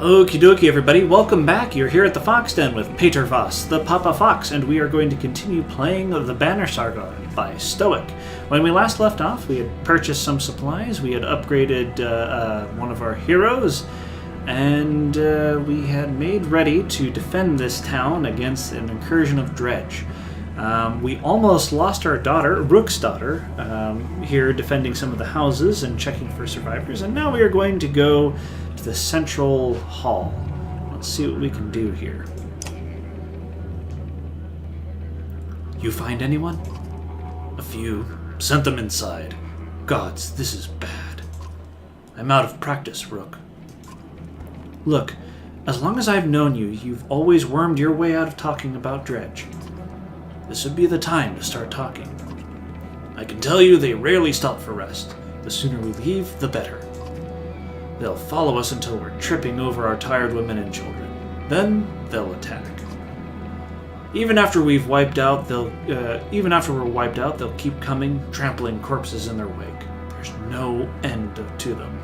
Okie dokie, everybody. Welcome back. You're here at the Fox Den with Peter Voss, the Papa Fox, and we are going to continue playing the Banner Saga by Stoic. When we last left off, we had purchased some supplies, we had upgraded one of our heroes, and we had made ready to defend this town against an incursion of Dredge. We almost lost our daughter, Rook's daughter, here defending some of the houses and checking for survivors, and now we are going to go to the central hall. Let's see what we can do here. You find anyone? A few. Sent them inside. Gods, this is bad. I'm out of practice, Rook. Look, as long as I've known you, you've always wormed your way out of talking about Dredge. This would be the time to start talking. I can tell you they rarely stop for rest. The sooner we leave, the better. They'll follow us until we're tripping over our tired women and children. Then they'll attack. Even after we're wiped out, they'll keep coming, trampling corpses in their wake. There's no end to them.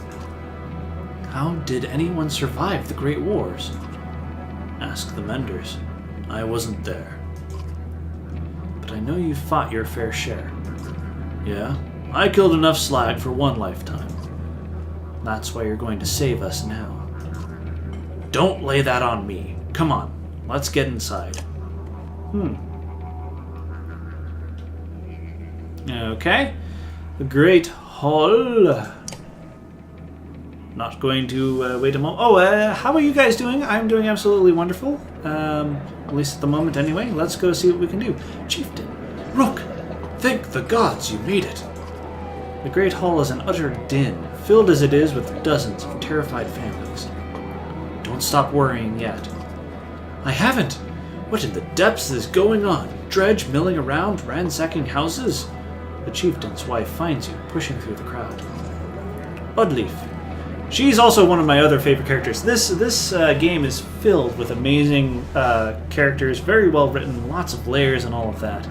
How did anyone survive the Great Wars? Ask the Menders. I wasn't there. But I know you fought your fair share. Yeah, I killed enough slag for one lifetime. That's why you're going to save us now. Don't lay that on me. Come on, let's get inside. Okay. The Great Hall. Not going to wait a moment. How are you guys doing? I'm doing absolutely wonderful. At least at the moment anyway. Let's go see what we can do. Chieftain, Rook, thank the gods you made it. The Great Hall is an utter din, filled as it is with dozens of terrified families. Don't stop worrying yet. I haven't. What in the depths is going on? Dredge milling around, ransacking houses? The chieftain's wife finds you, pushing through the crowd. Budleaf. She's also one of my other favorite characters. This game is filled with amazing characters, very well written, lots of layers and all of that.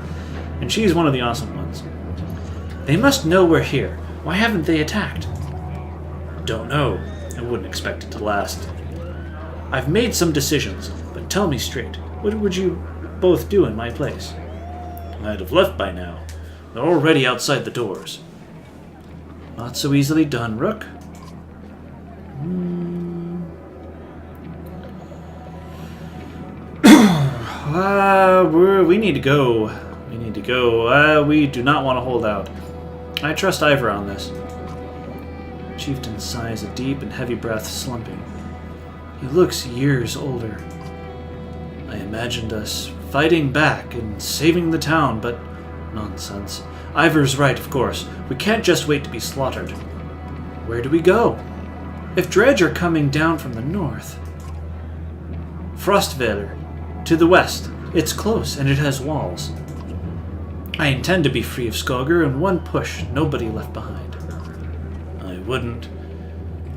And she's one of the awesome ones. They must know we're here. Why haven't they attacked? Don't know. I wouldn't expect it to last. I've made some decisions, but tell me straight. What would you both do in my place? I'd have left by now. They're already outside the doors. Not so easily done, Rook. We need to go. We do not want to hold out. I trust Ivor on this. Chieftain sighs a deep and heavy breath, slumping. He looks years older. I imagined us fighting back and saving the town, but nonsense. Ivor's right, of course. We can't just wait to be slaughtered. Where do we go? If Dredge are coming down from the north... Frostvale, to the west. It's close, and it has walls. I intend to be free of Skogar in one push, nobody left behind. I wouldn't.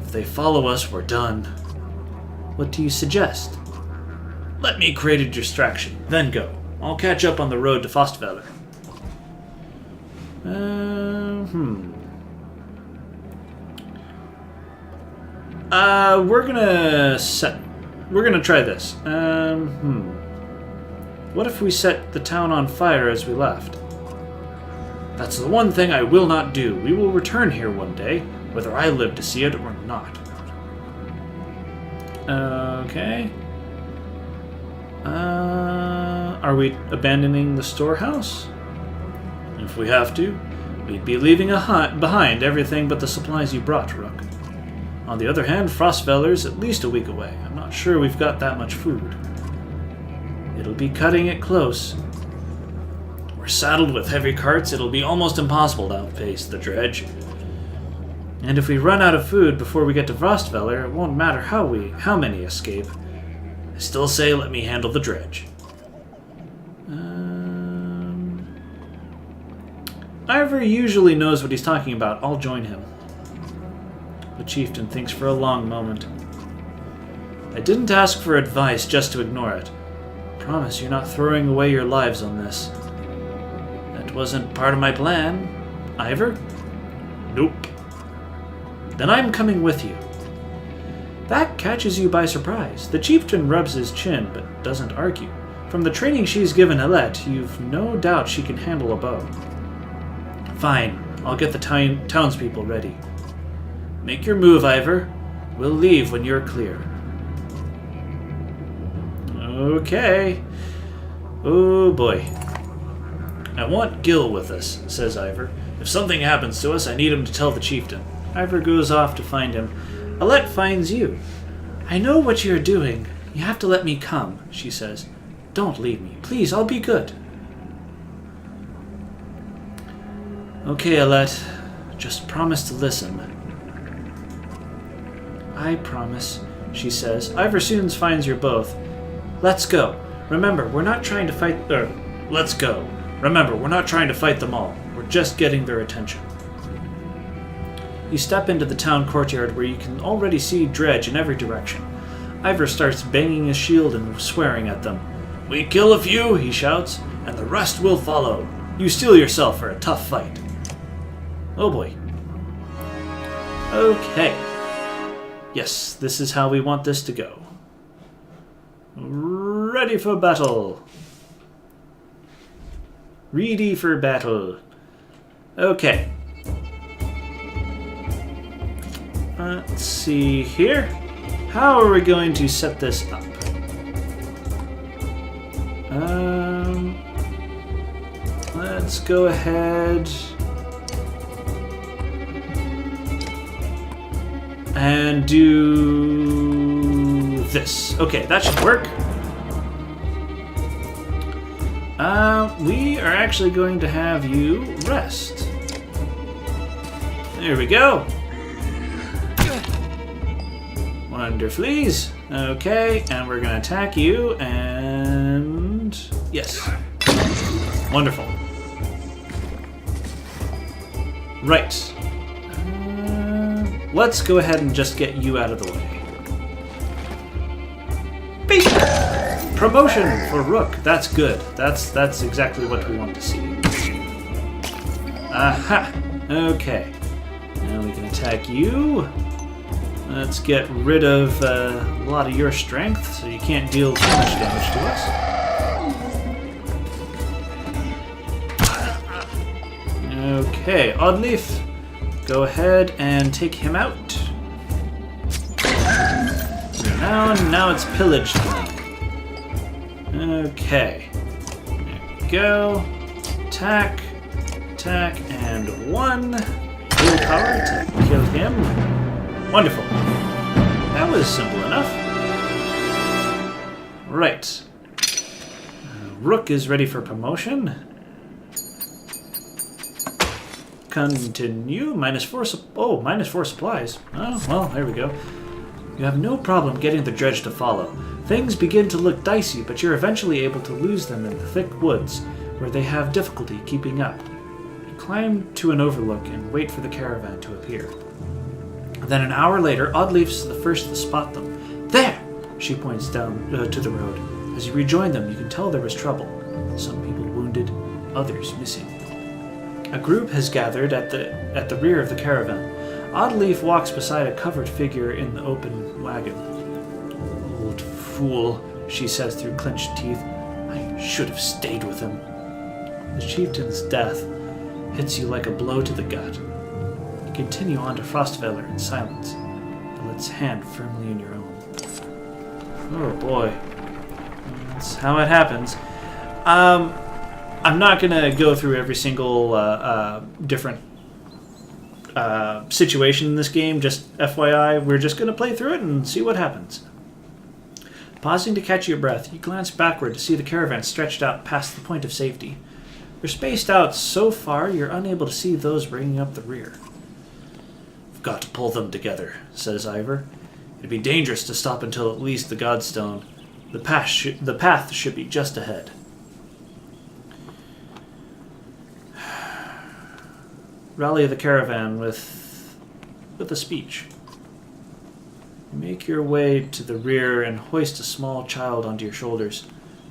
If they follow us, we're done. What do you suggest? Let me create a distraction, then go. I'll catch up on the road to Frostvale. We're gonna try this. What if we set the town on fire as we left? That's the one thing I will not do. We will return here one day, whether I live to see it or not. Okay. Are we abandoning the storehouse? If we have to, we'd be leaving behind everything but the supplies you brought, Rook. On the other hand, Frostveller's at least a week away. I'm not sure we've got that much food. It'll be cutting it close. We're saddled with heavy carts, it'll be almost impossible to outpace the Dredge. And if we run out of food before we get to Frostveller, it won't matter how many escape. I still say let me handle the Dredge. Ivor usually knows what he's talking about. I'll join him. The chieftain thinks for a long moment. I didn't ask for advice just to ignore it. Promise you're not throwing away your lives on this. That wasn't part of my plan. Ivor? Nope. Then I'm coming with you. That catches you by surprise. The chieftain rubs his chin, but doesn't argue. From the training she's given Alette, you've no doubt she can handle a bow. Fine, I'll get the townspeople ready. Make your move, Ivor. We'll leave when you're clear. Okay. Oh boy. I want Gil with us, says Ivor. If something happens to us, I need him to tell the chieftain. Ivor goes off to find him. Alette finds you. I know what you're doing. You have to let me come, she says. Don't leave me. Please, I'll be good. Okay, Alette. Just promise to listen. I promise, she says. Ivor soon finds you both. Let's go. Remember, we're not trying to fight... let's go. Remember, we're not trying to fight them all. We're just getting their attention. You step into the town courtyard where you can already see Dredge in every direction. Ivor starts banging his shield and swearing at them. We kill a few, he shouts, and the rest will follow. You steel yourself for a tough fight. Oh boy. Okay. Yes, this is how we want this to go. Ready for battle. Ready for battle. Okay. Let's see here. How are we going to set this up? Let's go ahead and do this. Okay, that should work. We are actually going to have you rest. There we go. Wonderfully. Okay, and we're going to attack you, and... yes. Wonderful. Right. Let's go ahead and just get you out of the way. Beep! Promotion for Rook. That's good. That's exactly what we want to see. Aha! Okay. Now we can attack you. Let's get rid of a lot of your strength, so you can't deal too much damage to us. Okay, Oddleaf, go ahead and take him out. Now it's pillage time. Okay. There we go. Attack, and 1 willpower to kill him. Wonderful. That was simple enough. Right. Rook is ready for promotion. Continue. -4 supplies. Oh, well, there we go. You have no problem getting the Dredge to follow. Things begin to look dicey, but you're eventually able to lose them in the thick woods, where they have difficulty keeping up. You climb to an overlook and wait for the caravan to appear. Then an hour later, Oddleaf's the first to spot them. There! She points down to the road. As you rejoin them, you can tell there was trouble. Some people wounded, others missing. A group has gathered at the rear of the caravan. Oddleaf walks beside a covered figure in the open wagon. Old fool, she says through clenched teeth. I should have stayed with him. The chieftain's death hits you like a blow to the gut. You continue on to Frostfeller in silence, Alette's hand firmly in your own. Oh boy. That's how it happens. I'm not going to go through every single different situation in this game, just FYI. We're just going to play through it and see what happens. Pausing to catch your breath, you glance backward to see the caravan stretched out past the point of safety. You're spaced out so far you're unable to see those bringing up the rear. We've got to pull them together, says Ivor. It'd be dangerous to stop until at least the Godstone. The path should be just ahead. Rally the caravan with a speech. Make your way to the rear and hoist a small child onto your shoulders.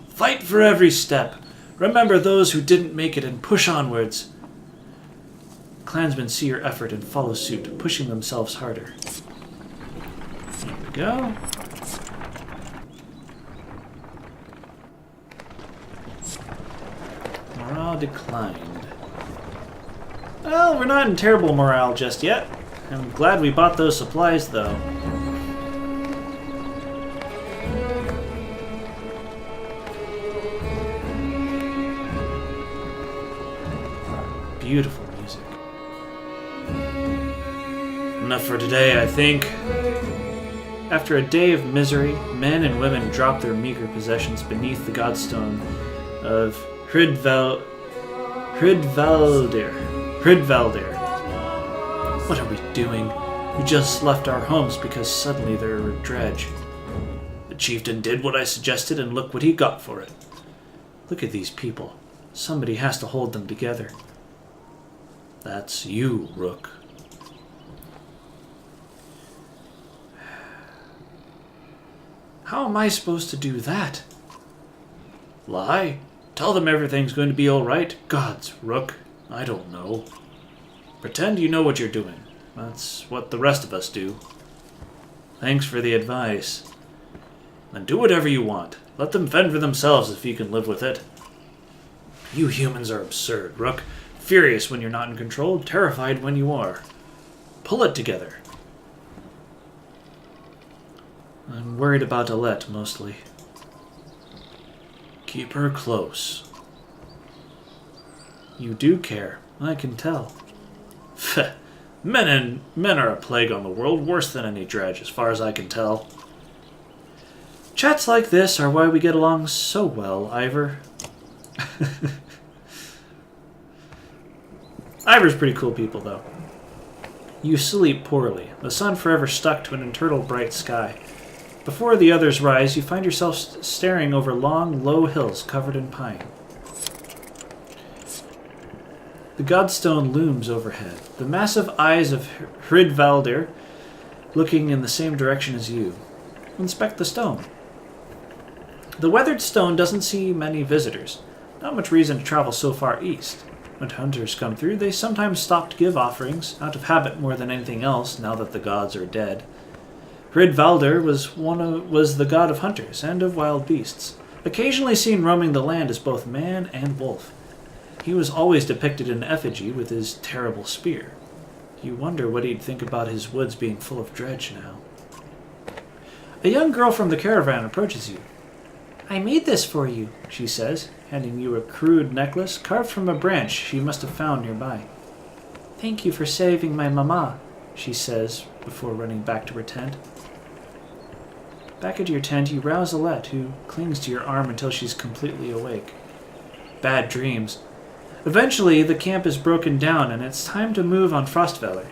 Fight for every step. Remember those who didn't make it and push onwards. Clansmen see your effort and follow suit, pushing themselves harder. There we we go. Morale declined. Well, we're not in terrible morale just yet. I'm glad we bought those supplies, though. Beautiful music. Enough for today, I think. After a day of misery, men and women dropped their meager possessions beneath the Godstone of Hridvaldir. What are we doing? We just left our homes because suddenly there were Dredge. The chieftain did what I suggested, and look what he got for it. Look at these people. Somebody has to hold them together. That's you, Rook. How am I supposed to do that? Lie? Tell them everything's going to be all right? Gods, Rook. I don't know. Pretend you know what you're doing. That's what the rest of us do. Thanks for the advice. Then do whatever you want. Let them fend for themselves if you can live with it. You humans are absurd, Rook. Furious when you're not in control, terrified when you are. Pull it together. I'm worried about Alette, mostly. Keep her close. You do care. I can tell. Men are a plague on the world, worse than any dredge, as far as I can tell. Chats like this are why we get along so well, Ivor. Ivor's pretty cool people, though. You sleep poorly, the sun forever stuck to an eternal bright sky. Before the others rise, you find yourself staring over long, low hills covered in pine. The Godstone looms overhead, the massive eyes of Hridvaldir looking in the same direction as you. Inspect the stone. The weathered stone doesn't see many visitors. Not much reason to travel so far east. When hunters come through, they sometimes stop to give offerings, out of habit more than anything else now that the gods are dead. Hridvaldir was the god of hunters and of wild beasts, occasionally seen roaming the land as both man and wolf. He was always depicted in effigy with his terrible spear. You wonder what he'd think about his woods being full of dredge now. A young girl from the caravan approaches you. I made this for you, she says, handing you a crude necklace carved from a branch she must have found nearby. Thank you for saving my mama, she says before running back to her tent. Back at your tent, you rouse Alette, who clings to your arm until she's completely awake. Bad dreams. Eventually, the camp is broken down, and it's time to move on Frostvalor.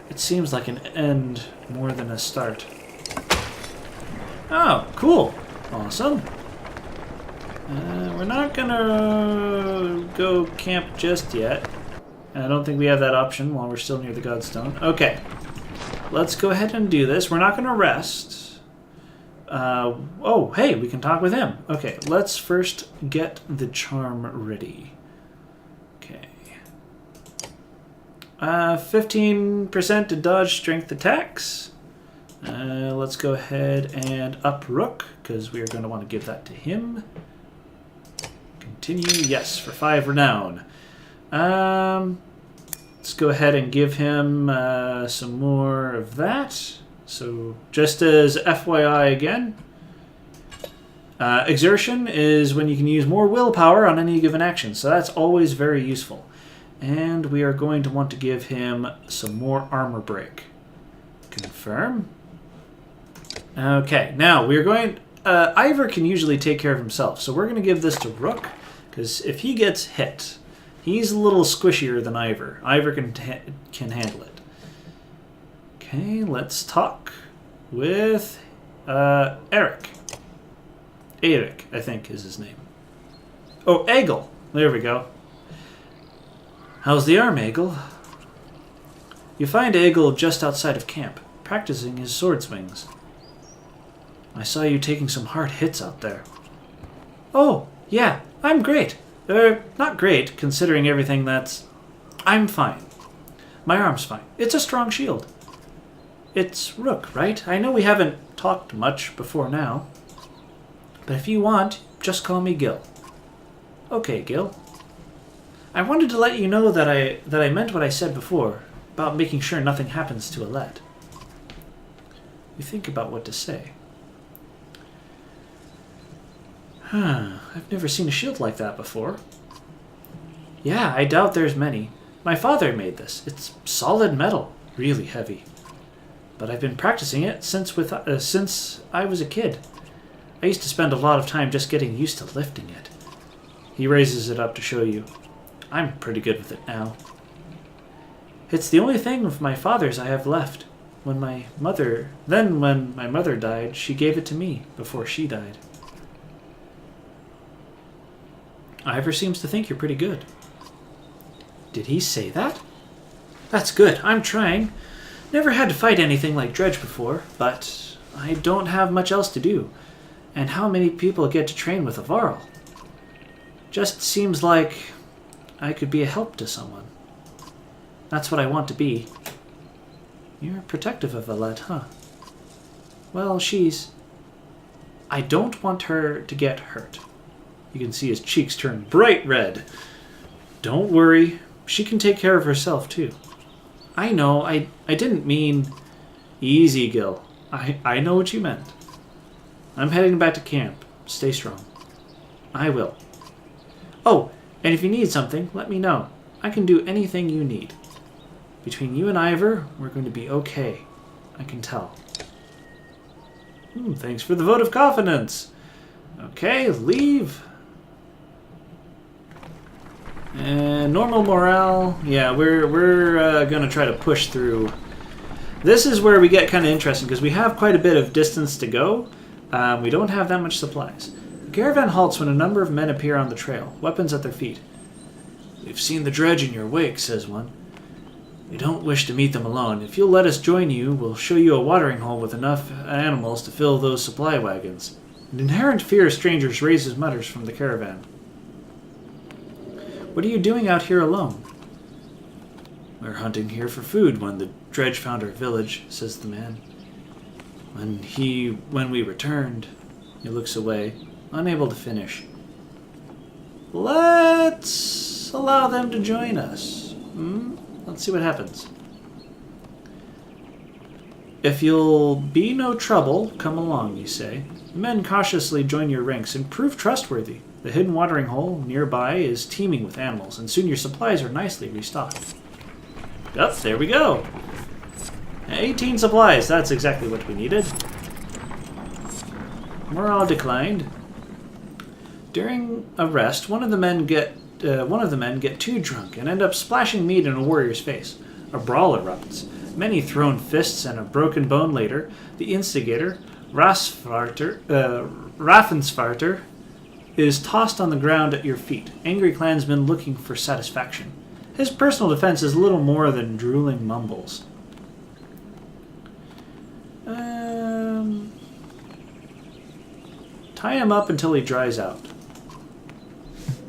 It seems like an end more than a start. Oh, cool. Awesome. We're not gonna go camp just yet. I don't think we have that option while we're still near the Godstone. Okay. Let's go ahead and do this. We're not gonna rest. Oh, hey, we can talk with him. Okay, let's first get the charm ready. Okay. 15% to dodge strength attacks. Let's go ahead and up Rook, because we are going to want to give that to him. Continue, yes, for 5 renown. Let's go ahead and give him some more of that. So, just as FYI again, exertion is when you can use more willpower on any given action, so that's always very useful. And we are going to want to give him some more armor break. Confirm. Okay, now we're going... Ivor can usually take care of himself, so we're going to give this to Rook, because if he gets hit, he's a little squishier than Ivor. Ivor can handle it. Okay, let's talk with Eric. Eric, I think, is his name. Oh, Egil. There we go. How's the arm, Egil? You find Egil just outside of camp, practicing his sword swings. I saw you taking some hard hits out there. Oh, yeah, I'm great. Not great, considering everything that's... I'm fine. My arm's fine. It's a strong shield. It's Rook, right? I know we haven't talked much before now. But if you want, just call me Gil. Okay, Gil. I wanted to let you know that I meant what I said before, about making sure nothing happens to Alette. You think about what to say. I've never seen a shield like that before. Yeah, I doubt there's many. My father made this. It's solid metal, really heavy. But I've been practicing it since I was a kid. I used to spend a lot of time just getting used to lifting it. He raises it up to show you. I'm pretty good with it now. It's the only thing of my father's I have left. When my mother died, she gave it to me before she died. Ivor seems to think you're pretty good. Did he say that? That's good. I'm trying. Never had to fight anything like Dredge before, but I don't have much else to do. And how many people get to train with a Varl? Just seems like I could be a help to someone. That's what I want to be. You're protective of Alette, huh? Well, I don't want her to get hurt. You can see his cheeks turn bright red. Don't worry. She can take care of herself, too. I know. I didn't mean... Easy, Gil. I know what you meant. I'm heading back to camp. Stay strong. I will. Oh, and if you need something, let me know. I can do anything you need. Between you and Ivor, we're going to be okay. I can tell. Thanks for the vote of confidence. Okay, leave. And normal morale. Yeah, we're going to try to push through. This is where we get kind of interesting because we have quite a bit of distance to go. We don't have that much supplies. The caravan halts when a number of men appear on the trail, weapons at their feet. We've seen the Dredge in your wake, says one. We don't wish to meet them alone. If you'll let us join you, we'll show you a watering hole with enough animals to fill those supply wagons. An inherent fear of strangers raises mutters from the caravan. What are you doing out here alone? We're hunting here for food when the Dredge found our village, says the man. When we returned, he looks away, unable to finish. Let's allow them to join us. Let's see what happens. If you'll be no trouble, come along, you say. The men cautiously join your ranks and prove trustworthy. The hidden watering hole nearby is teeming with animals, and soon your supplies are nicely restocked. Yep, there we go. 18 supplies, that's exactly what we needed. Morale declined. During a rest, one of the men get too drunk and end up splashing meat in a warrior's face. A brawl erupts. Many thrown fists and a broken bone later, the instigator, Raffensvarter, is tossed on the ground at your feet, angry clansmen looking for satisfaction. His personal defense is little more than drooling mumbles. Tie him up until he dries out.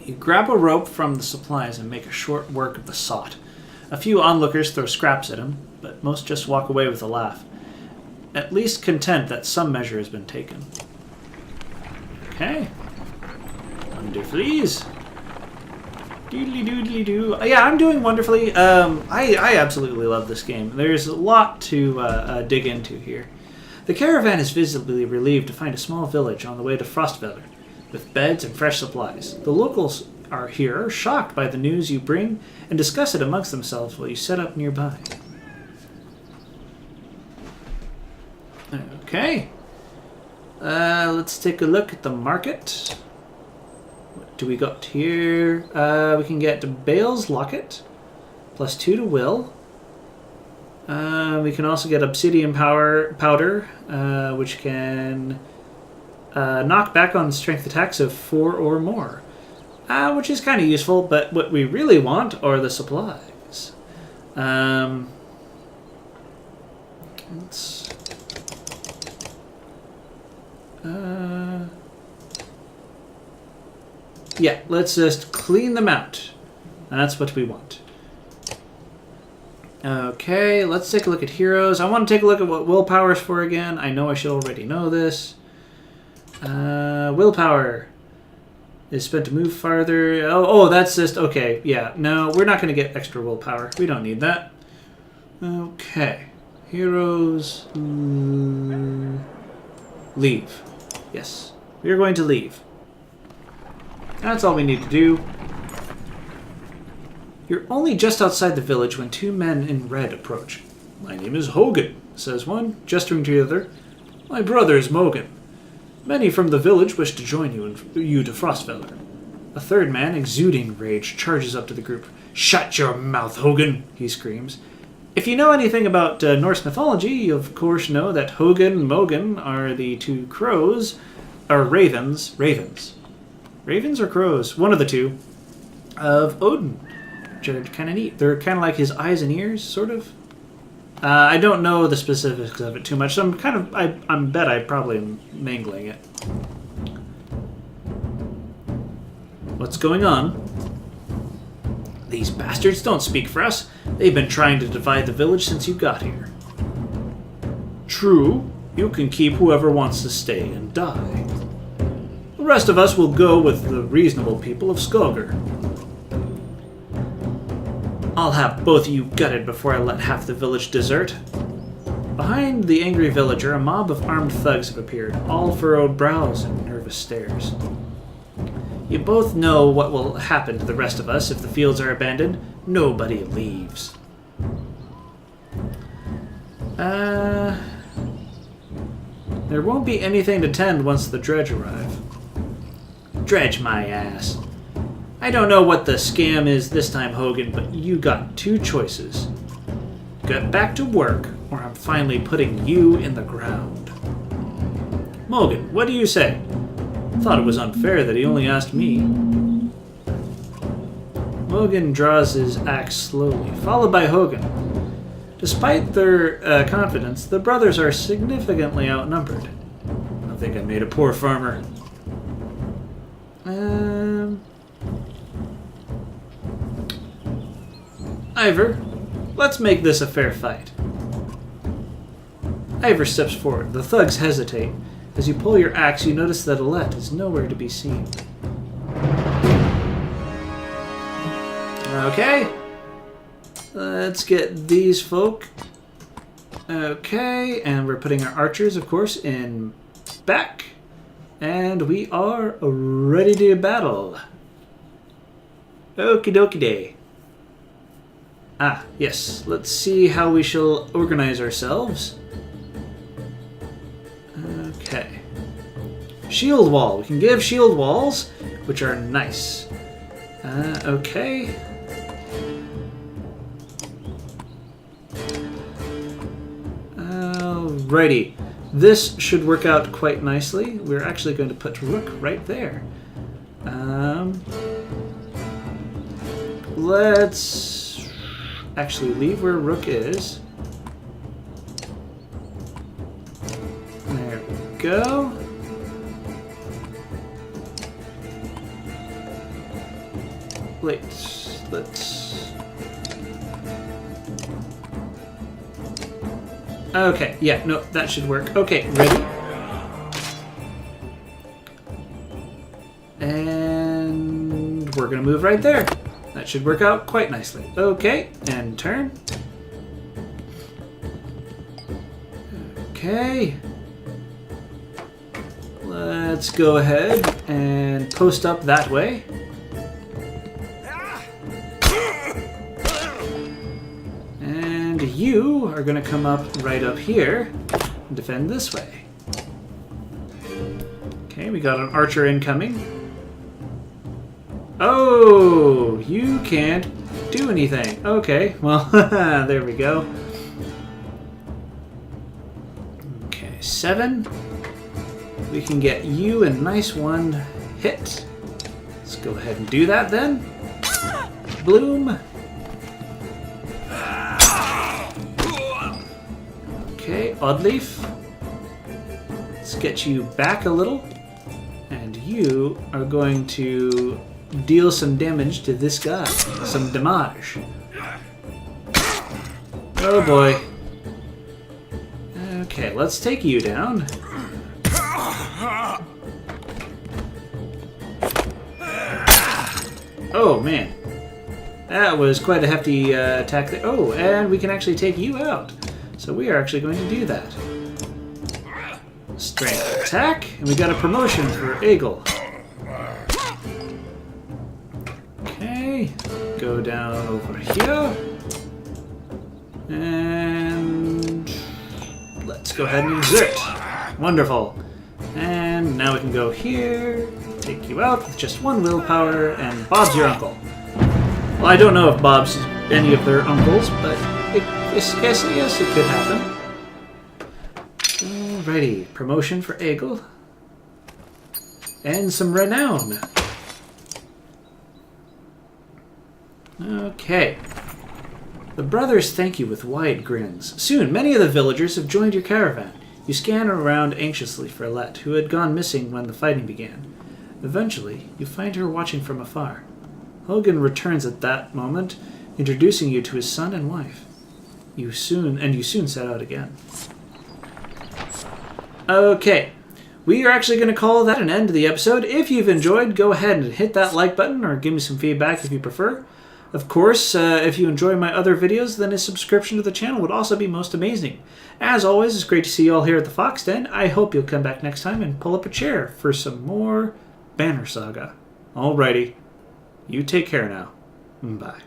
You grab a rope from the supplies and make a short work of the sot. A few onlookers throw scraps at him, but most just walk away with a laugh, at least content that some measure has been taken. Okay. Wonderfully. Doodly-doodly-doo. Yeah, I'm doing wonderfully. I absolutely love this game. There's a lot to dig into here. The caravan is visibly relieved to find a small village on the way to Frostfeller, with beds and fresh supplies. The locals are here, shocked by the news you bring, and discuss it amongst themselves while you set up nearby. Okay. Let's take a look at the market. What do we got here? We can get Bale's Locket, +2 to Will. We can also get Obsidian Powder, which can knock back on strength attacks of 4 or more, which is kind of useful, but what we really want are the supplies. Let's just clean them out. That's what we want. Okay, let's take a look at heroes. I want to take a look at what willpower is for again. I know I should already know this. Willpower is spent to move farther. Oh, that's just... Okay, yeah. No, we're not going to get extra willpower. We don't need that. Okay. Heroes... leave. Yes. We're going to leave. That's all we need to do. You're only just outside the village when two men in red approach. My name is Hogan, says one, gesturing to the other. My brother is Mogan. Many from the village wish to join you to Frostfeller. A third man, exuding rage, charges up to the group. Shut your mouth, Hogan, he screams. If you know anything about Norse mythology, you of course know that Hogan and Mogan are the two crows, or ravens. Ravens or crows? One of the two. Of Odin. Which are kind of neat. They're kind of like his eyes and ears, sort of. I don't know the specifics of it too much, so I bet I probably am mangling it. What's going on? These bastards don't speak for us. They've been trying to divide the village since you got here. True. You can keep whoever wants to stay and die. The rest of us will go with the reasonable people of Skogr. I'll have both of you gutted before I let half the village desert. Behind the angry villager, a mob of armed thugs have appeared, all furrowed brows and nervous stares. You both know what will happen to the rest of us if the fields are abandoned. Nobody leaves. There won't be anything to tend once the Dredge arrive. Dredge my ass. I don't know what the scam is this time, Hogan, but you got two choices. Get back to work, or I'm finally putting you in the ground. Mogan, what do you say? Thought it was unfair that he only asked me. Mogan draws his axe slowly, followed by Hogan. Despite their confidence, the brothers are significantly outnumbered. I think I made a poor farmer. Ivor, let's make this a fair fight. Ivor steps forward. The thugs hesitate. As you pull your axe, you notice that Alette is nowhere to be seen. Okay. Let's get these folk. Okay, and we're putting our archers, of course, in back. And we are ready to battle. Okie dokie day. Ah, yes. Let's see how we shall organize ourselves. Okay. Shield wall. We can give shield walls, which are nice. Okay. Alrighty. This should work out quite nicely. We're actually going to put Rook right there. Let's actually leave where Rook is. There we go. Wait, let's... Okay, yeah, no, that should work. Okay, ready? And we're gonna move right there. That should work out quite nicely. Okay, and turn. Okay. Let's go ahead and post up that way. And you are going to come up right up here and defend this way. Okay, we got an archer incoming. Oh, you can't do anything. Okay, well, there we go. Okay, 7. We can get you a nice one hit. Let's go ahead and do that then. Bloom. Okay, Oddleaf. Let's get you back a little. And you are going to deal some damage to this guy. Some damage. Oh boy. Okay, let's take you down. Oh man. That was quite a hefty attack there. Oh, and we can actually take you out. So we are actually going to do that. Strength attack, and we got a promotion for Eagle. Okay, go down over here. And let's go ahead and exert. Wonderful. And now we can go here, take you out with just one willpower, and Bob's your uncle. Well, I don't know if Bob's any of their uncles, but yes, it could happen. Alrighty, promotion for Eagle. And some renown. Okay. The brothers thank you with wide grins. Soon, many of the villagers have joined your caravan. You scan around anxiously for Alette, who had gone missing when the fighting began. Eventually, you find her watching from afar. Hogan returns at that moment, introducing you to his son and wife. You soon set out again. Okay, we are actually going to call that an end to the episode. If you've enjoyed, go ahead and hit that like button or give me some feedback if you prefer. Of course, if you enjoy my other videos, then a subscription to the channel would also be most amazing. As always, it's great to see you all here at the Fox Den. I hope you'll come back next time and pull up a chair for some more Banner Saga. Alrighty. You take care now. Bye.